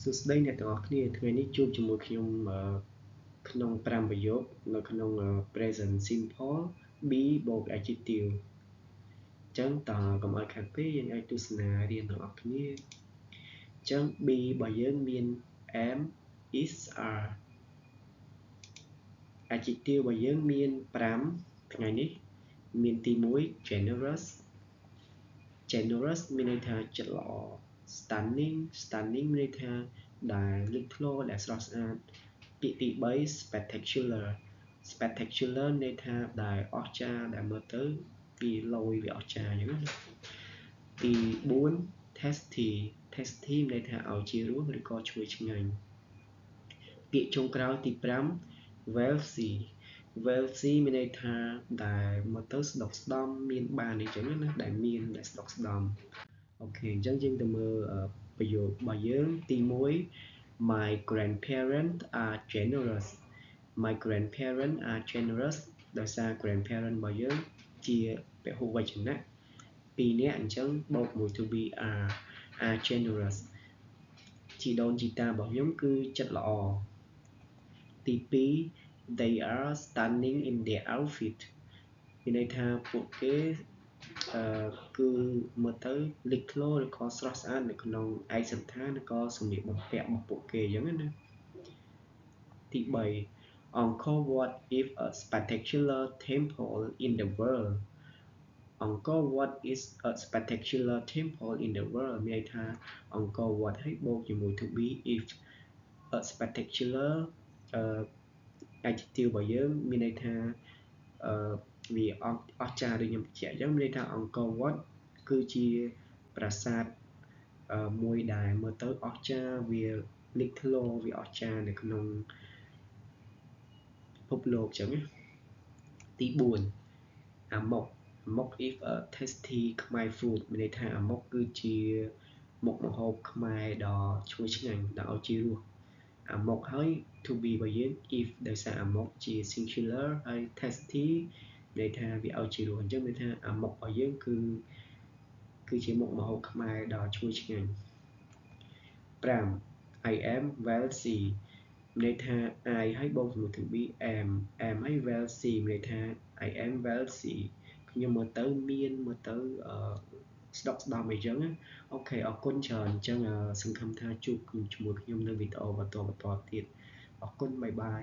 សួស្តីអ្នកទាំងអស់គ្នាថ្ងៃនេះជួបជាមួយខ្ញុំក្នុង5ប្រយោគនៅក្នុង present simple be បូក adjective អញ្ចឹងតើកុំឲ្យខាតពេកយើងអាចទស្សនារៀនទាំងអស់គ្នាអញ្ចឹង be របស់យើងមាន am is are adjective របស់យើងមាន5ថ្ងៃនេះមានទី1 generous មានន័យថាចិត្តល្អ stunning មានន័យថាដែលលេចធ្លោដែលស្រស់ស្អាតពាក្យទី3 spectacular ន័យថាដែលអស្ចារ្យដែលមើលទៅពីលយវាអស្ចារ្យអញ្ចឹងណាទី4 tasty ន័យថាឲ្យជារសឬក៏ឈ្ងុយឆ្ងាញ់ពាក្យចុងក្រោយទី5 wealthy មានន័យថាដែលមើលទៅស្ដុកស្ដំមានបានអញ្ចឹងណាដែលមានដែលស្ដុកស្ដំអូខេអញ្ចឹងយើងទៅមើលប្រយោគរបស់យើងទី1 My grandparents are generous ដោយសារ grandparent របស់យើងជាពហុវចនៈ2នាក់អញ្ចឹងបូកមួយ to be are generous ជីដូនជីតារបស់ខ្ញុំគឺចិត្តល្អទី2 They are stunning in their outfit មានន័យថាពួកគេគឺមើលទៅលេចធ្លោឬក៏ស្រស់ស្អាតនៅក្នុងឯកសណ្ឋានឬក៏សម្លៀកបំពាក់របស់ពួកគេអញ្ចឹងណាទី3 Angkor Wat is a spectacular temple in the world Angkor Wat is a spectacular temple in the world មានន័យថា Angkor Wat ឲ្យបូកជាមួយ to be if a spectacular adjective របស់យើងមានន័យថាវាអស្ចារ្យដូចខ្ញុំបញ្ជាក់អញ្ចឹងមានន័យថា Angkor Wat គឺជាប្រាសាទមួយដែលមើលទៅអស្ចារ្យវាលេចធ្លោវាអស្ចារ្យនៅក្នុងពិភពលោកអញ្ចឹងណាទី4 Amok is a tasty Khmer food មានន័យថាអាម៉ុកគឺជាមុខម្ហូបខ្មែរដ៏ឈ្ងុយឆ្ងាញ់ដ៏ឲ្យជារសអាម៉ុកហើយ to be របស់យើង if ដោយសារអាម៉ុកជា singular ហើយ tasty ន័យថាវាឲ្យជារសអញ្ចឹងមានថាអាម៉ុករបស់យើងគឺជាមុខម្ហូបខ្មែរដ៏ឈ្ងុយឆ្ងាញ់5 I am wealthy មានន័យថា I ហើយបូកជាមួយ to be am ហើយ wealthy មានន័យថា I am wealthy ខ្ញុំមើលទៅមានមើលទៅស្ដុកស្ដំអីចឹងអូខេអរគុណច្រើនអញ្ចឹងសង្ឃឹមថាជួបជាមួយខ្ញុំនៅវីដេអូបន្តទៀតអរគុណបាយបាយ